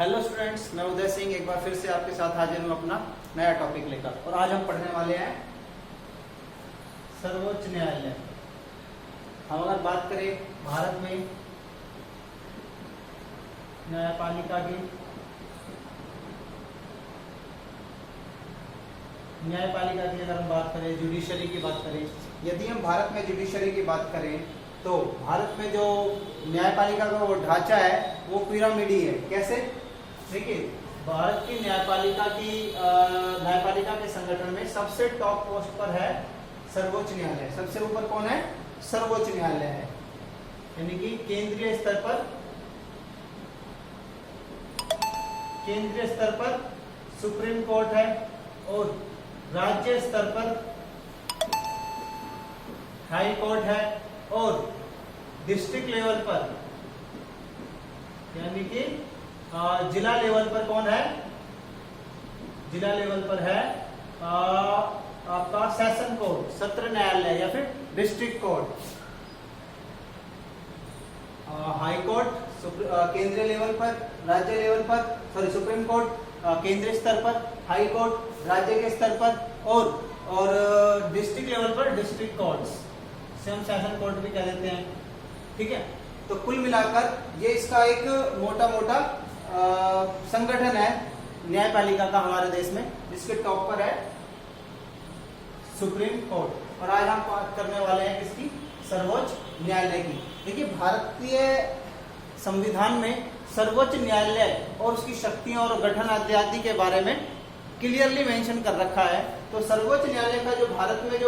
Hello students, मैं उदय सिंह एक बार फिर से आपके साथ हाजिर हूँ अपना नया टॉपिक लेकर। और आज हम पढ़ने वाले हैं सर्वोच्च न्यायालय। हम अगर बात करें भारत में न्यायपालिका की, अगर हम बात करें, जुडिशरी की बात करें, यदि हम भारत में जुडिशरी की बात करें तो भारत में जो न्यायपालिका का वो ढांचा है वो पिरामिडी है। कैसे? देखिए, भारत की न्यायपालिका के संगठन में सबसे टॉप पोस्ट पर है सर्वोच्च न्यायालय। सबसे ऊपर कौन है? सर्वोच्च न्यायालय है। यानी कि केंद्रीय स्तर पर सुप्रीम कोर्ट है और राज्य स्तर पर हाई कोर्ट है और डिस्ट्रिक्ट लेवल पर यानी कि जिला लेवल पर कौन है? जिला लेवल पर है आपका सेशन कोर्ट, सत्र न्यायालय या फिर डिस्ट्रिक्ट कोर्ट। हाई कोर्ट केंद्रीय लेवल पर, राज्य लेवल पर, सुप्रीम कोर्ट केंद्रीय स्तर पर, हाई कोर्ट राज्य के स्तर पर और डिस्ट्रिक्ट लेवल पर डिस्ट्रिक्ट कोर्ट्स से हम सेशन कोर्ट भी कह देते हैं। ठीक है, तो कुल मिलाकर ये इसका एक मोटा संगठन है न्यायपालिका का हमारे देश में, जिसके टॉप पर है सुप्रीम कोर्ट। और आज हम बात करने वाले हैं किसकी? सर्वोच्च न्यायालय की। देखिए, भारतीय संविधान में सर्वोच्च न्यायालय और उसकी शक्तियों और गठन आदि के बारे में क्लियरली मेंशन कर रखा है। तो सर्वोच्च न्यायालय का जो भारत में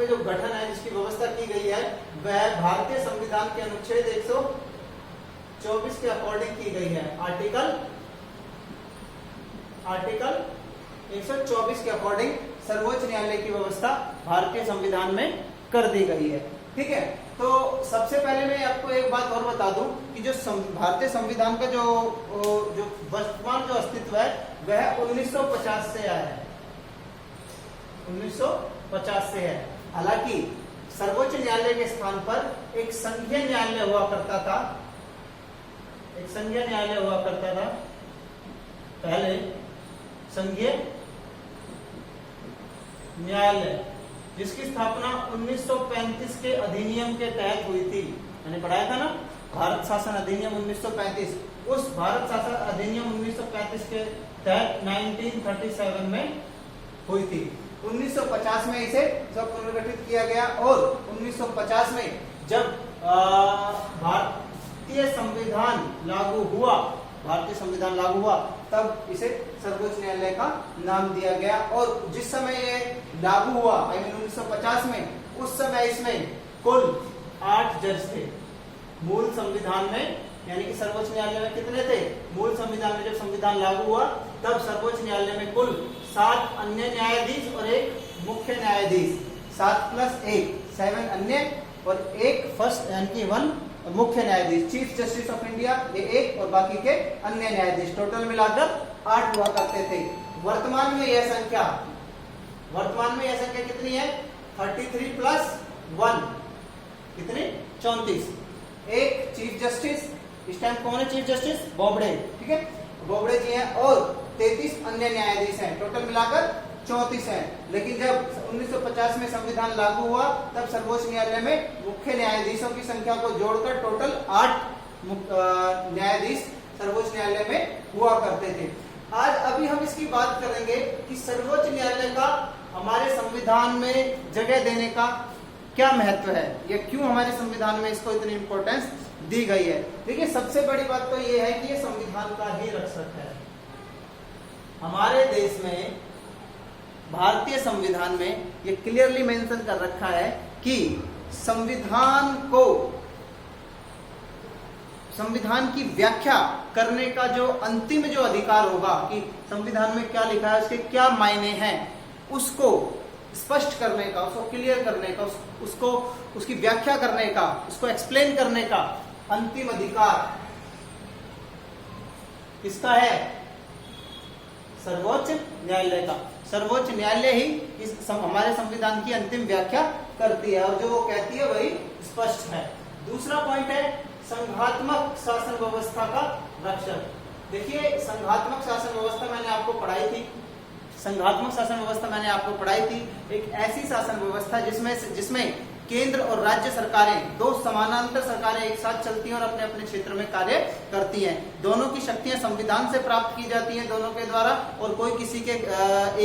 जो गठन है, जिसकी व्यवस्था की गई है, वह भारतीय संविधान के अनुच्छेद 124 के अकॉर्डिंग की गई है। आर्टिकल 124 के अकॉर्डिंग सर्वोच्च न्यायालय की व्यवस्था भारतीय संविधान में कर दी गई है। ठीक है, तो सबसे पहले मैं आपको एक बात और बता दूं कि जो भारतीय संविधान का जो वर्तमान जो अस्तित्व है वह 1950 से आया है। 1950 से है। हालांकि सर्वोच्च न्यायालय के स्थान पर एक संघीय न्यायालय हुआ करता था। पहले संघीय न्यायालय, जिसकी स्थापना 1935 के अधिनियम के तहत हुई थी। मैंने पढ़ाया था ना, भारत शासन अधिनियम 1935। उस भारत शासन अधिनियम 1935 के तहत 1937 में हुई थी। 1950 में इसे सब पुनर्गठित किया गया और 1950 में जब भारतीय संविधान लागू हुआ तब इसे सर्वोच्च न्यायालय का नाम दिया गया। और जिस समय ये लागू हुआ 1950 में, उस समय इसमें कुल 8 जज थे। मूल संविधान में, यानी कि सर्वोच्च न्यायालय में कितने थे? मूल संविधान में जब संविधान लागू हुआ तब सर्वोच्च न्यायालय में कुल 7 अन्य न्यायाधीश और एक मुख्य न्यायाधीश, 7 + 1 7 अन्य और एक फर्स्ट यानी कि 1 मुख्य न्यायाधीश, चीफ जस्टिस ऑफ इंडिया ये एक और बाकी के अन्य न्यायाधीश, टोटल मिलाकर 8 हुआ करते थे। वर्तमान में यह संख्या कितनी है? 33 + 1 कितनी? 34। एक चीफ जस्टिस, इस टाइम कौन है चीफ जस्टिस? बोबड़े। ठीक है, बोबड़े जी हैं और 33 अन्य न्यायाधीश हैं, टोटल मिलाकर 34 हैं। लेकिन जब 1950 में संविधान लागू हुआ तब सर्वोच्च न्यायालय में मुख्य न्यायाधीशों की संख्या को जोड़कर टोटल 8 न्यायाधीश सर्वोच्च न्यायालय में हुआ करते थे। आज अभी हम इसकी बात करेंगे कि सर्वोच्च न्यायालय का हमारे संविधान में जगह देने का क्या महत्व है, या क्यों हमारे संविधान में इसको इतनी इंपॉर्टेंस दी गई है। देखिए, सबसे बड़ी बात तो यह है कि ये संविधान का ही रक्षक है। हमारे देश में भारतीय संविधान में ये क्लियरली मेंशन कर रखा है कि संविधान की व्याख्या करने का जो अंतिम जो अधिकार होगा कि संविधान में क्या लिखा है, उसके क्या मायने हैं, उसको स्पष्ट करने का, उसको क्लियर करने का, उसकी व्याख्या करने का, उसको एक्सप्लेन करने का अंतिम अधिकार किसका है? सर्वोच्च न्यायालय का। सर्वोच्च न्यायालय ही हमारे संविधान की अंतिम व्याख्या करती है और जो वो कहती है वही स्पष्ट है। दूसरा पॉइंट है संघात्मक शासन व्यवस्था का रक्षक। देखिए संघात्मक शासन व्यवस्था मैंने आपको पढ़ाई थी, संघात्मक शासन व्यवस्था मैंने आपको पढ़ाई थी, एक ऐसी शासन व्यवस्था जिसमें केंद्र और राज्य सरकारें, दो समानांतर सरकारें एक साथ चलती हैं और अपने अपने क्षेत्र में कार्य करती हैं। दोनों की शक्तियां संविधान से प्राप्त की जाती हैं दोनों के द्वारा, और कोई किसी के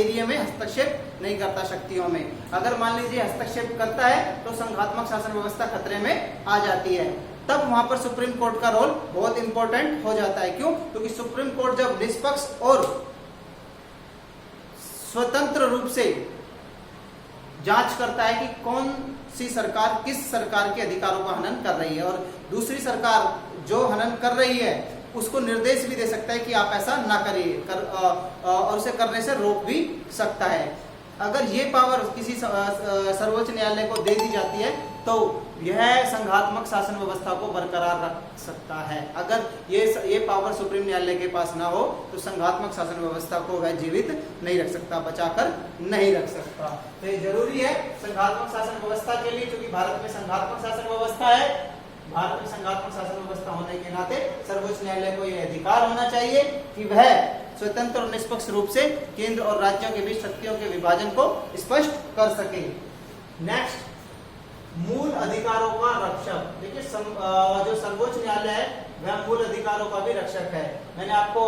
एरिया में हस्तक्षेप नहीं करता शक्तियों में। अगर मान लीजिए हस्तक्षेप करता है तो संघात्मक शासन व्यवस्था खतरे में आ जाती है। तब वहां पर सुप्रीम कोर्ट का रोल बहुत इंपॉर्टेंट हो जाता है। क्यों? क्योंकि सुप्रीम कोर्ट जब निष्पक्ष और स्वतंत्र रूप से जांच करता है कि कौन सी सरकार किस सरकार के अधिकारों का हनन कर रही है, और दूसरी सरकार जो हनन कर रही है उसको निर्देश भी दे सकता है कि आप ऐसा ना करिए और उसे करने से रोक भी सकता है। अगर ये पावर किसी सर्वोच्च न्यायालय को दे दी जाती है तो यह संघात्मक शासन व्यवस्था को बरकरार रख सकता है। अगर ये पावर सुप्रीम न्यायालय के पास ना हो तो संघात्मक शासन व्यवस्था को वह जीवित नहीं रख सकता, बचाकर नहीं रख सकता। तो ये जरूरी है संघात्मक शासन व्यवस्था के लिए, क्योंकि भारत में संघात्मक शासन व्यवस्था है। भारत में संघात्मक शासन व्यवस्था होने के नाते सर्वोच्च न्यायालय को यह अधिकार होना चाहिए कि वह स्वतंत्र और निष्पक्ष रूप से केंद्र और राज्यों के बीच शक्तियों के विभाजन को स्पष्ट कर सके। नेक्स्ट, मूल अधिकारों का रक्षक। देखिए जो सर्वोच्च न्यायालय है वह मूल अधिकारों का भी रक्षक है। मैंने आपको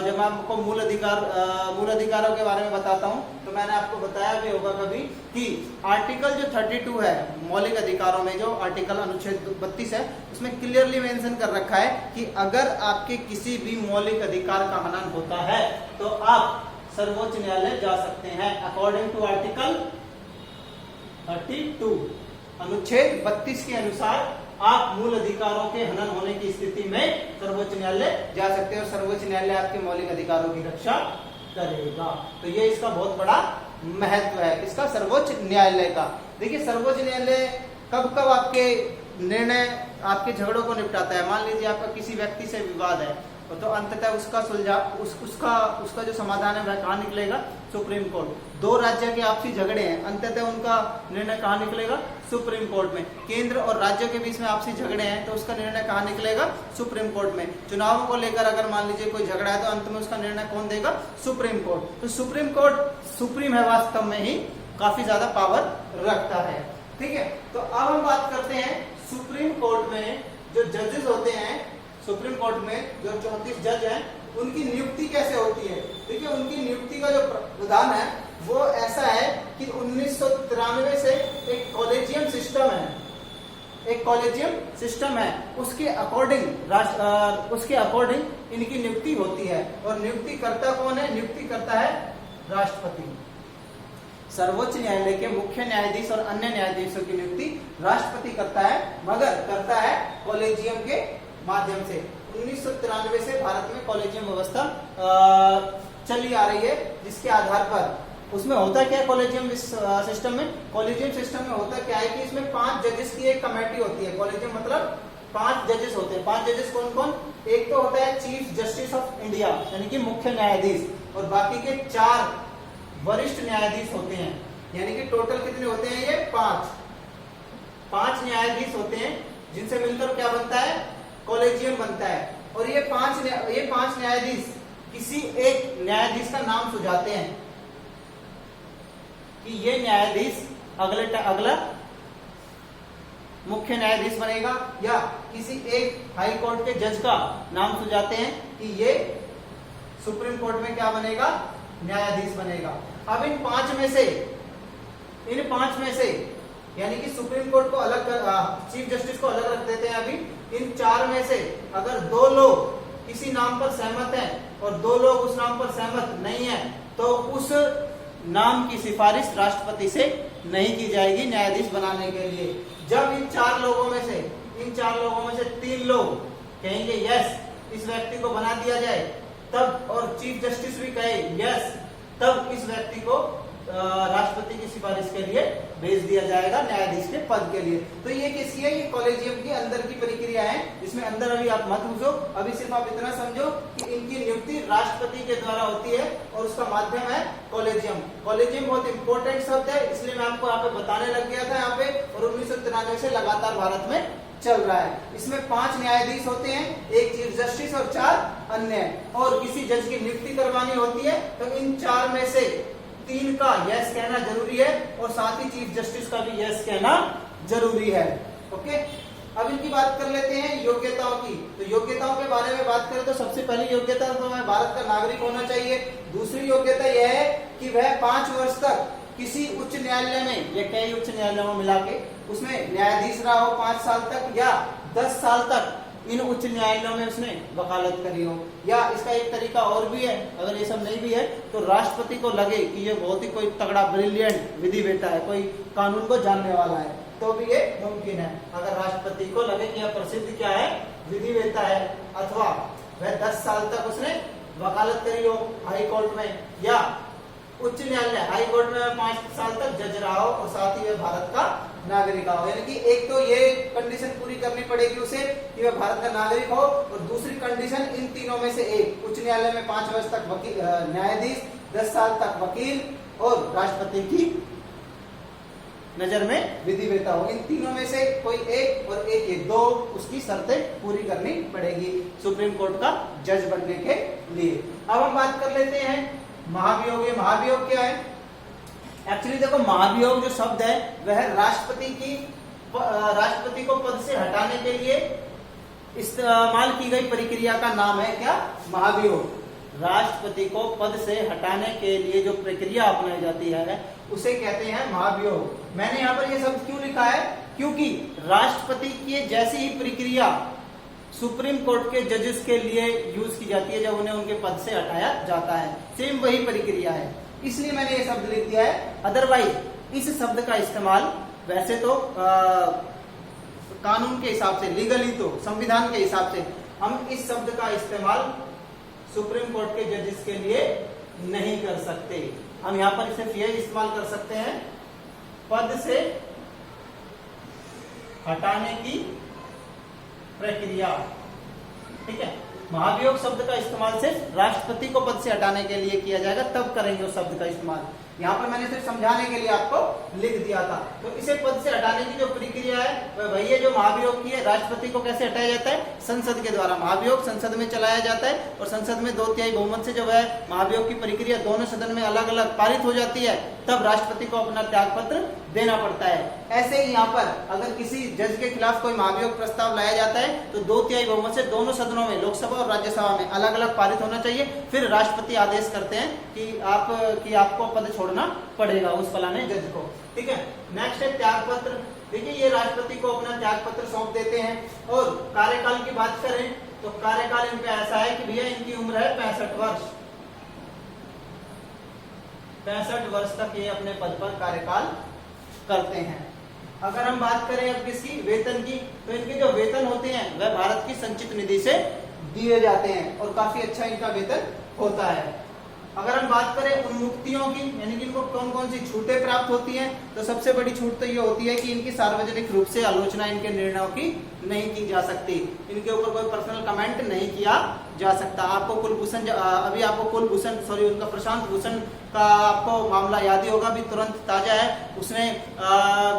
जब मैं आपको मूल अधिकारों के बारे में बताता हूं तो मैंने आपको बताया भी होगा कभी कि आर्टिकल जो 32 है मौलिक अधिकारों में, जो आर्टिकल अनुच्छेद 32 है, उसमें क्लियरली मेंशन कर रखा है कि अगर आपके किसी भी मौलिक अधिकार का हनन होता है तो आप सर्वोच्च न्यायालय जा सकते हैं। अकॉर्डिंग टू आर्टिकल 32 अनुच्छेद 32 के अनुसार आप मूल अधिकारों के हनन होने की स्थिति में सर्वोच्च न्यायालय जा सकते हैं और सर्वोच्च न्यायालय आपके मौलिक अधिकारों की रक्षा करेगा। तो ये इसका बहुत बड़ा महत्व है, इसका सर्वोच्च न्यायालय का। देखिए सर्वोच्च न्यायालय कब कब आपके निर्णय, आपके झगड़ों को निपटाता है। मान लीजिए आपका किसी व्यक्ति से विवाद है तो अंततः उसका उसका जो समाधान है वह कहाँ निकलेगा? Supreme court. दो राज्य के आपसी झगड़े हैं, अंततः उनका निर्णय कहाँ निकलेगा? सुप्रीम कोर्ट में। केंद्र और राज्यों के बीच में आपसी झगड़े हैं तो उसका निर्णय कहाँ निकलेगा? सुप्रीम कोर्ट में। चुनावों को लेकर अगर मान लीजिए कोई झगड़ा है तो अंत में उसका निर्णय कौन देगा? Supreme court. तो सुप्रीम कोर्ट सुप्रीम है, वास्तव में ही काफी ज्यादा पावर रखता है। ठीक है, तो अब हम बात करते हैं सुप्रीम कोर्ट में जो जजेस होते हैं, सुप्रीम कोर्ट में जो 34 जज हैं उनकी नियुक्ति कैसे होती है। देखिए उनकी नियुक्ति का जो प्रावधान है वो ऐसा है कि 1993 से एक कॉलेजियम सिस्टम है, एक कॉलेजियम सिस्टम है, उसके अकॉर्डिंग इनकी नियुक्ति होती है। और नियुक्ति करता कौन है? नियुक्ति करता है राष्ट्रपति। सर्वोच्च न्यायालय के मुख्य न्यायाधीश और अन्य न्यायाधीशों की नियुक्ति राष्ट्रपति करता है, मगर करता है कॉलेजियम के माध्यम से। 1993 से भारत में कॉलेजियम व्यवस्था चली आ रही है, जिसके आधार पर उसमें होता क्या है कॉलेजियम सिस्टम में? कॉलेजियम सिस्टम में होता क्या है कि इसमें 5 जजेस की एक कमेटी होती है। कॉलेजियम मतलब 5 जजेस होते हैं। 5 जजेस कौन कौन? एक तो होता है चीफ जस्टिस ऑफ इंडिया यानी कि मुख्य न्यायाधीश, और बाकी के 4 वरिष्ठ न्यायाधीश होते हैं। यानी कि टोटल कितने होते हैं? ये 5 न्यायाधीश होते हैं, जिनसे मिलकर क्या बनता है? कॉलेजियम बनता है। और ये 5 न्यायाधीश किसी एक न्यायाधीश का नाम सुझाते हैं कि ये न्यायाधीश अगला मुख्य न्यायाधीश बनेगा, या किसी एक हाई कोर्ट के जज का नाम सुझाते हैं कि ये सुप्रीम कोर्ट में क्या बनेगा? न्यायाधीश बनेगा। अब इन 5 में से यानी कि सुप्रीम कोर्ट को अलग कर, चीफ जस्टिस को अलग रख देते हैं। अभी इन 4 में से अगर 2 लोग किसी नाम पर सहमत हैं और 2 लोग उस नाम पर सहमत नहीं है तो उस नाम की सिफारिश राष्ट्रपति से नहीं की जाएगी न्यायाधीश बनाने के लिए। जब इन 4 लोगों में से 3 लोग कहेंगे यस इस व्यक्ति को बना दिया जाए, तब और चीफ जस्टिस भी कहे यस, तब इस व्यक्ति को राष्ट्रपति की सिफारिश के लिए भेज दिया जाएगा न्यायाधीश के पद के लिए। तो ये किसी है, ये कॉलेजियम की अंदर की प्रक्रिया है, इसमें अंदर अभी आप मत घुसो। अभी सिर्फ आप इतना समझो कि इनकी नियुक्ति राष्ट्रपति के द्वारा होती है और उसका माध्यम है कॉलेजियम। कॉलेजियम बहुत इंपॉर्टेंट शब्द है, इसलिए मैं आपको यहाँ पे बताने लग गया था यहाँ पे, और 1993 से लगातार भारत में चल रहा है। इसमें 5 न्यायाधीश होते हैं, 1 चीफ जस्टिस और 4 अन्य, और किसी जज की नियुक्ति करवानी होती है तो इन 4 में से 3 का यस कहना जरूरी है और साथ ही चीफ जस्टिस का भी यस कहना जरूरी है। ओके, अब इनकी बात कर लेते हैं योग्यताओं की। तो योग्यताओं के बारे में बात करें तो सबसे पहली योग्यता तो है भारत का नागरिक होना चाहिए। दूसरी योग्यता यह है कि वह 5 वर्ष तक किसी उच्च न्यायालय में या कई उच्च न्यायालयों में मिला के उसमें न्यायाधीश रहा हो 5 साल तक, या 10 साल तक इन उच्च न्यायालयों में उसने वकालत करी हो। या इसका एक तरीका और भी है, अगर ये सब नहीं भी है तो राष्ट्रपति को लगे कि ये बहुत ही कोई तगड़ा ब्रिलियंट विधिवेता है, कोई कानून को जानने वाला है, तो भी ये मुमकिन है। अगर राष्ट्रपति को लगे कि यह प्रसिद्ध क्या है, विधिवेता है, अथवा वह 10 साल तक उसने वकालत करी हो हाई कोर्ट में, या उच्च न्यायालय हाई कोर्ट में 5 साल तक जज रहा हो और साथ ही वह भारत का नागरिक हो। यानी कि एक तो ये कंडीशन पूरी करनी पड़ेगी उसे कि वह भारत का नागरिक हो, और दूसरी कंडीशन इन तीनों में से एक, उच्च न्यायालय में 5 वर्ष तक वकील न्यायाधीश, 10 साल तक वकील और राष्ट्रपति की नजर में विधिवेता हो। इन तीनों में से कोई एक और एक ये 2 उसकी शर्तें पूरी करनी पड़ेगी सुप्रीम कोर्ट का जज बनने के लिए। अब हम बात कर लेते हैं महाभियोग। ये महाभियोग क्या है? एक्चुअली देखो, महाभियोग जो शब्द है वह राष्ट्रपति को पद से हटाने के लिए इस्तेमाल की गई प्रक्रिया का नाम है क्या? महाभियोग। राष्ट्रपति को पद से हटाने के लिए जो प्रक्रिया अपनाई जाती है उसे कहते हैं महाभियोग। मैंने यहाँ पर ये शब्द क्यों लिखा है? क्योंकि राष्ट्रपति की जैसी ही प्रक्रिया सुप्रीम कोर्ट के जजेस के लिए यूज की जाती है जब उन्हें उनके पद से हटाया जाता है, सेम वही प्रक्रिया है, इसलिए मैंने ये शब्द लिख दिया है। अदरवाइज इस शब्द का इस्तेमाल वैसे तो कानून के हिसाब से, लीगली तो संविधान के हिसाब से हम इस शब्द का इस्तेमाल सुप्रीम कोर्ट के जजेस के लिए नहीं कर सकते। हम यहाँ पर सिर्फ यह इस्तेमाल कर सकते हैं, पद से हटाने की प्रक्रिया। ठीक है, महाभियोग शब्द का इस्तेमाल सिर्फ राष्ट्रपति को पद से हटाने के लिए किया जाएगा, तब करेंगे उस शब्द का इस्तेमाल। यहाँ पर मैंने सिर्फ समझाने के लिए आपको लिख दिया था। तो इसे पद से हटाने की जो प्रक्रिया है वह वही है जो महाभियोग की है। राष्ट्रपति को कैसे हटाया जाता है? संसद के द्वारा। महाभियोग संसद में चलाया जाता है और संसद में 2/3 बहुमत से जब है महाभियोग की प्रक्रिया दोनों सदन में अलग अलग पारित हो जाती है, तब राष्ट्रपति को अपना त्यागपत्र देना पड़ता है। ऐसे ही यहाँ पर अगर किसी जज के खिलाफ कोई महाभियोग प्रस्ताव लाया जाता है तो 2/3 बहुमत से दोनों सदनों में, लोकसभा और राज्यसभा में अलग अलग पारित होना चाहिए। फिर राष्ट्रपति आदेश करते हैं कि आपको पद छोड़ना पड़ेगा उस फलाने जज को। ठीक है, नेक्स्ट है त्यागपत्र। देखिए, ये राष्ट्रपति को अपना त्यागपत्र सौंप देते हैं। और कार्यकाल की बात करें तो कार्यकाल इनका ऐसा है कि भैया इनकी उम्र है 65 वर्ष। 65 वर्ष तक ये अपने पद पर कार्यकाल करते हैं। अगर हम बात करें अब किसकी, वेतन की, तो इनके जो वेतन होते हैं वह भारत की संचित निधि से दिए जाते हैं और काफी अच्छा इनका वेतन होता है। अगर हम बात करें उन्मुक्तियों की, यानी कि इनको कौन कौन सी छूटें प्राप्त होती हैं, तो सबसे बड़ी छूट तो ये होती है कि इनकी सार्वजनिक रूप से आलोचना इनके निर्णयों की नहीं की जा सकती, इनके ऊपर कोई पर्सनल कमेंट नहीं किया जा सकता। आपको कुलभूषण, अभी आपको कुलभूषण उनका प्रशांत भूषण का आपको मामला याद ही होगा, अभी तुरंत ताजा है। उसने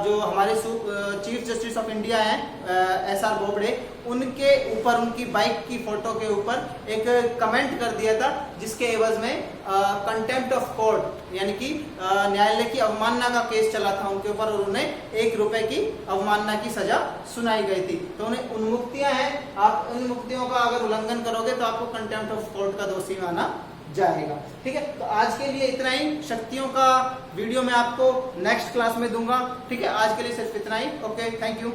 जो हमारे चीफ जस्टिस ऑफ इंडिया हैं SR बोबडे, उनके ऊपर, उनकी बाइक की फोटो के ऊपर एक कमेंट कर दिया था, जिसके एवज में कंटेम्प्ट ऑफ कोर्ट यानी कि न्यायालय की अवमानना का केस चला था उनके ऊपर और उन्हें 1 रुपए की अवमानना की सजा सुनाई गई थी। तो उन्हें उन्मुक्तियां हैं, आप इन मुक्तियों का अगर उल्लंघन करोगे तो आपको कंटेम्प्ट ऑफ कोर्ट का दोषी माना जाएगा। ठीक है, तो आज के लिए इतना ही। शक्तियों का वीडियो मैं आपको नेक्स्ट क्लास में दूंगा। ठीक है, आज के लिए सिर्फ इतना ही। Okay, thank you.